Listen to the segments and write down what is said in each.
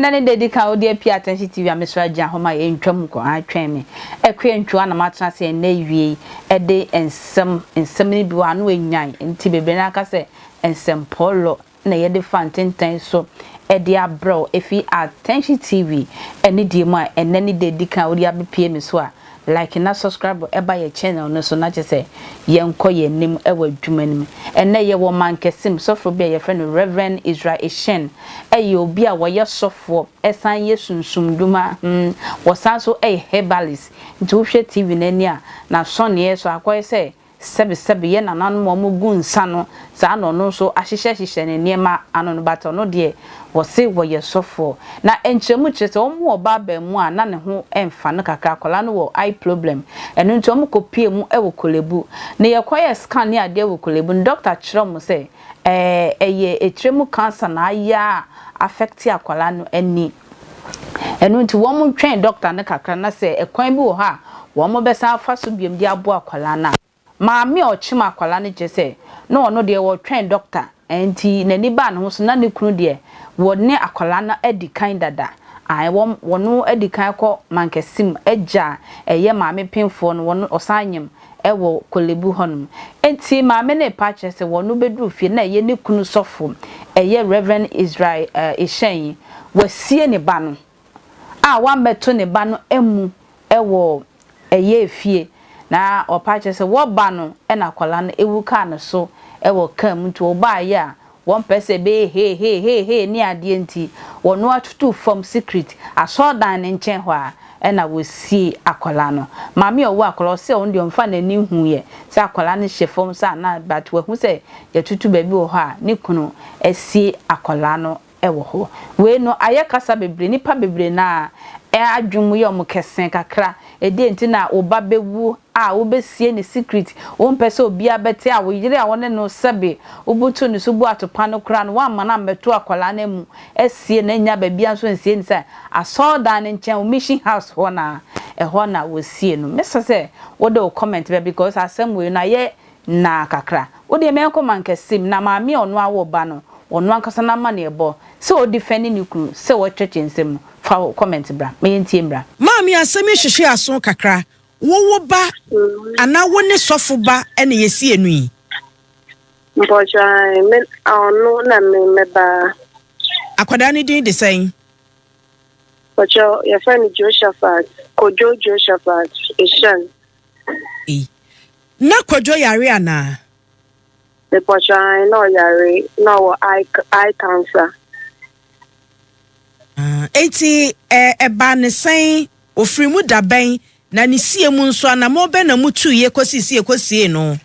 nane dedika odi pay attention TV amesra gya homa ye ntwam ko atwen me ekwe ntwa na matena se na wie ede ensem ni bi wa no enyan nti bebre na aka se ensem polo na ye de fantenten so ede abro efi attention TV eni die mu a enani dedika odi abepie me so a like na subscribe eba your channel no so na je say yenko ye nim ewa dwumanim enne ye wo MANKESSIM sofo be ye friend Reverend Israel Eshen eye obi a wo ye sofo esan ye sunsum duma wo san so herbalist nti wo hwe TV nani a na sonye so akoy say sebe ye nanan mo gu nsa no za no no so ahyehye ne niema ano no bato no de wo se wo ye sofo na enchemu chete omo oba ba mu a na ne ho emfa no kakra kola no wo eye problem eno nti omo kopie mu e wo kolebu ne ye koye scan ne ade wo kolebu doctor kire mo se eye etremu cancer na ya affect akola no ani eno nti wo mo twen doctor ne kakra na se ekwan bi wo ha wo mo besa afa so biem di abo akola na maami ochima akwala ne jese no ono de wo twen doctor enti nani ba no so na ne kunu de wo ne akwala na edikan dada ai wo no edikan ko MANKESSIM eja eye maami pinfo no wo osanyem ewo kolebu honum enti maami ne pa chese wo no bedu fie na eye ne kunu sofo eye Reverend Israel Eshen wasie ne ba no a wambeto ne ba no emu ewo eye fie na opache se wo ba no e na kwala no ewuka no so e wo kam nti oba ya won pese be he ni ade nti wono atutu from secret asodan ne nchen ho a e na wo sie akwala no mami owo akwala se on de omfa na ni hu ye se akwala no hye sa na but we hu se ya tutu ba bi wo ho a ni kunu esie akwala no e wo ho we no ayekasa bebre nipa bebre na adwum ye om kesen kakra edi enti na oba bewu a obesie ne secret won pese obi abete a wo yire a wone no sebe obutu ne so bu atopa no kra no wa mana mbeto akwala na mu esie na nya ba bia so nsie ni say asoda ne nchen o mission house ho na ho na wo sie no mesa say wo do comment be because asem we na ye na kakra wo de men ko MANKESSIM na maami ono awo ba no ono ankasa na ma ne ebo se o defend ni kru se wo twetwe nsem fa comment bra me ntie bra maami asem hwehwe aso kakra wo ba ana wo ne sofo ba ene yesi enu yi mpoja men ono na me ba akwada ni din de sen pojo ya fani Joshaphat kojo Joshaphat Eshen na kojo yare ana the poja no yare no eye cancer eti eba ne sen ofrimu daben na ni sie mu nso na mo be na mutu ye kosie no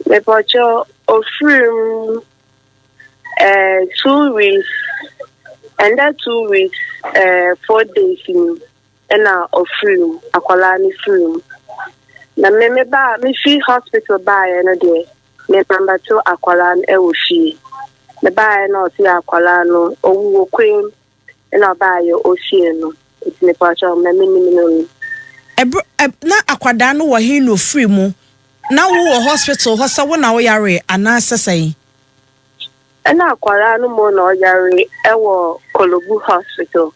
me pocho ofrim 2 weeks and that 2 weeks 4 days in na ofrim akwala ni film na me ba me fi hospital ba ya no de me number 2 akwala e wo fi me ba na o ti akwala no owu kwem na ba ya o fi no it's me pacho me minimum na akwada no wo he no free mu na wo hospital ho sa wo na wo yare ana sesai na akwara no mo na o yare e wo Kolobu hospital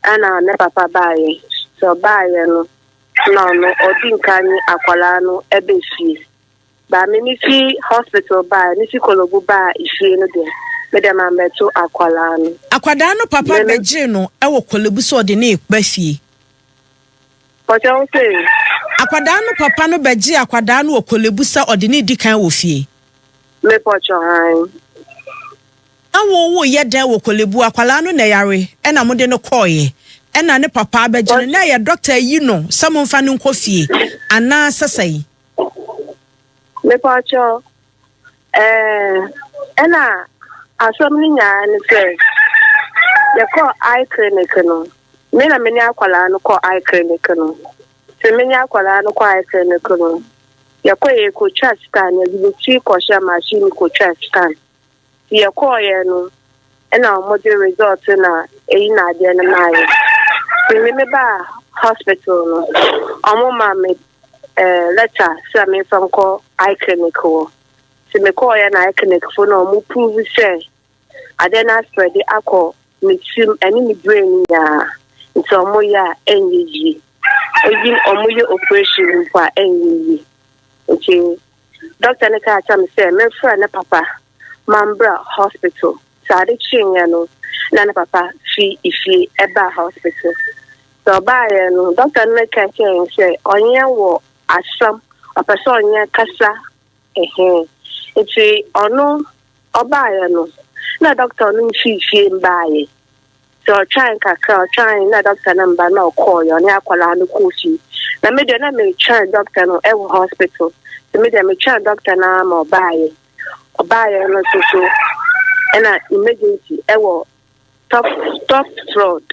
ana ne papa baye so baye no no odinkani akwara no ebe fi ba me fi hospital baye ni fi Kolobu ba ifi no de me de ma meto akwara no akwada no papa beje no e wo Kolobu so de ne ba fi Pocho say akwada no papa no beje akwada no wo Kolobu sa odini dikan wo fie me pocho han awo ye den wo Kolobu akwala no na yare e na mode no koye e na ne papa beje no na ye doctor yi no samomfa no nkofie ana sasai me pocho ena asomni nya ne say ye ko eye clinic no me na me ni akwala no ko eye clinic no se me ni akwala no ko eye clinic no ye ko ye ko chest scan ye bi ti ko sha machine ko chest scan ye ko ye no ena mo de result na eyi na de na mai me ba hospital no omo ma me letter say me from ko eye clinic ko se me ko ye na eye clinic for no mo prove say adena spread the akọ metim ani me brain ya nti omo ya enyeyi oyin omo ye operation kwa enyeyi nti doctor ne ka tell me say me friend na papa mambra hospital sade chinya no na papa fi ifi eba hospital so ba ye no doctor ne ka say onye wo asam a person onye kasa nti ono oba ye no na doctor no fi mbaye so trying na doctor number na call yo na akwala no kofi na me de na me try doctor no e hospital so me de me try doctor na ma obaye no so na emergency e wo top road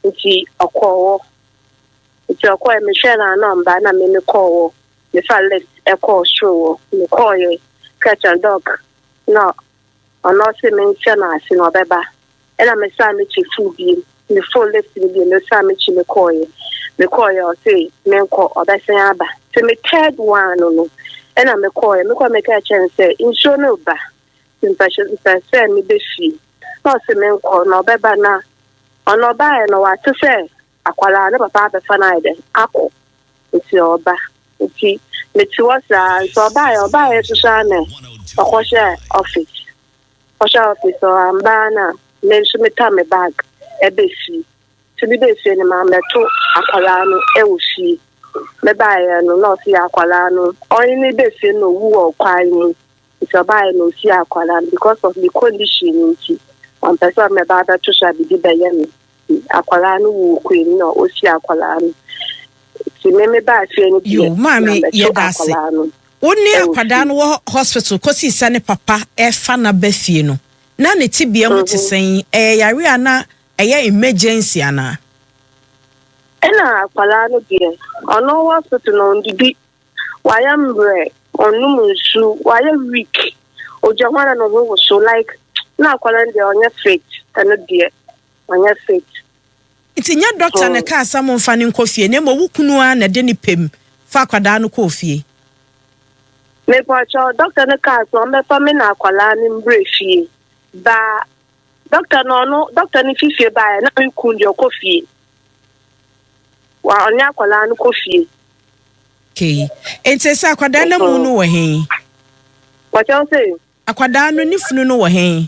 nti okowo me share na number na me call me fa list e call show me call ye catch and dog no ono se me na asi no beba ena me sa me chi food bi me full list bi me sa me chi me call you say me ko obesan aba so me third one no ena me call me ka chen say insure no ba impassion say me be fi no se me ko no beba na ono ba e no wa to say akwala ne papa be fa na ide akọ nti oba nti me ti wasa so oba e so sha ne okoshe office so ambana me so me ta me bag e be fi to be dey say ni ma me to akwala no e wo fi me ba e no no fi akwala no only ni dey say no wu o kwai mu so ba e no fi akwala because of the condition nti on person me ba to sha bi be ye me akwala no wu kwin no o fi akwala no ti me ba fi ni yo mami ye dase woni akwada no hospital kosi sane papa e fa na ba fie no na ne tibia mu tesen yare ana eye emergency ana ena akwala no de ono hospital no ndidi waya mbre onum nsu waya week ojamana no wo so like na akwala de onya fit eno de onya fit itinya doctor ne ka asam mfa ne nkofie ne mo wukunu a na de ne pem fa akwada no kofie me pacho doctor ne ka so me fa me na akwala ni mbre fie ba doctor doctor ni fifie ba na nkundio kofie wa onya akwala no kofie okay ente sa akwada na mu no wo hen pacho say akwada no ni funu no wo hen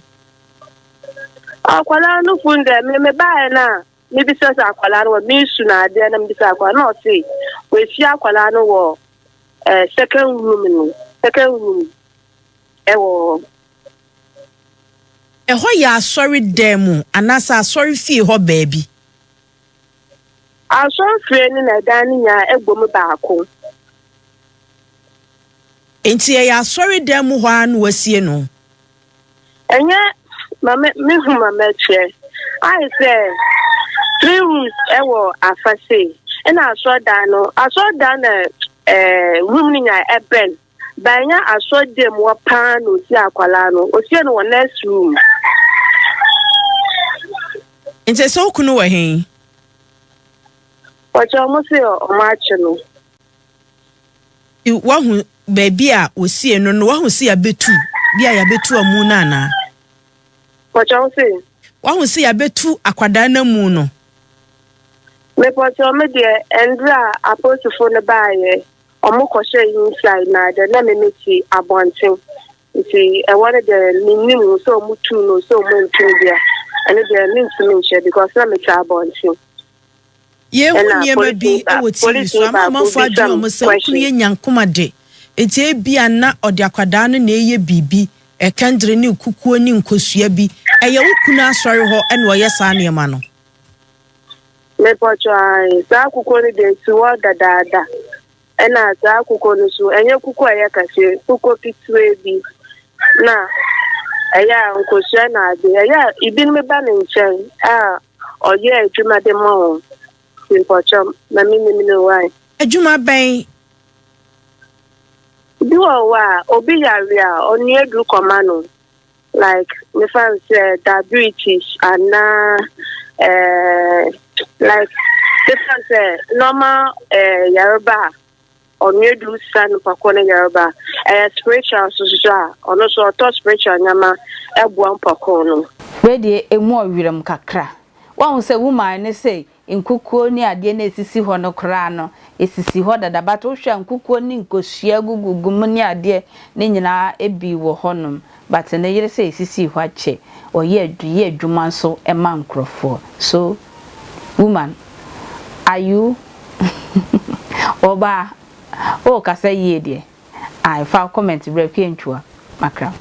akwala no funde me ba na me bi sa akwala no me su na ade na me bi sa akwala no say we fi akwala no wo second room ewo eho ya sorry dem anasa sorry fie ho baabi asori fie ni na dan nya egbom baako enti ya sorry dem ho anu wasie no enye mama me hu mama che I say 3 rooms ewo afase ena asori dan room ni nya eben banya asori dem wo pan no si akwala no osie no next room enti so kunu wo hen wacha mo se o ma che no wahu baabi a osie no wahu si abetu bia ya betu amu na na wacha mo se wahu si abetu akwada na mu no me wacha me de endra apostle ne baaye omo koshe inside na de na me meti abonten nti e wone de nimu so mutu no so mutu dia and the means to mention because na me abonten ye hunye ma bi e woti so ama fo adu o mo se kunu ye nyankoma de enti e bia na ode akwada no na eye bibi e kandre ni kukuo ni nkosua bi e ye wukunu asori ho e na oye sa ne ma no me pocho ai sa kukuo ni de tuwa dada ena za kukuo no so enye kukuo ye kase kukuo pitwe bi na eya nkosua na ade eya ibin me ba ne nchen oye adwuma de mo Imporcham, na mimi no why. Adwuma ben. Do wa obi area oni edu komano. Like me fan say diabetes and like different say normal Yoruba oni edu san pakone Yoruba spiritual so ono so to spiritual nyama ebu ampakono. Ready emu owiram kakra. Wan say woman ne say nkukuo ni ade na esisi ho no kra no esisi ho dada but wo hwa nkukuo ni nkosua gugugum ni ade ne nyina ebi wo honom but ne yere say esisi ho ache oye adwuma nso ema nkrofo. So woman, are you oba o ka say ye de I fa comment break entwa makra.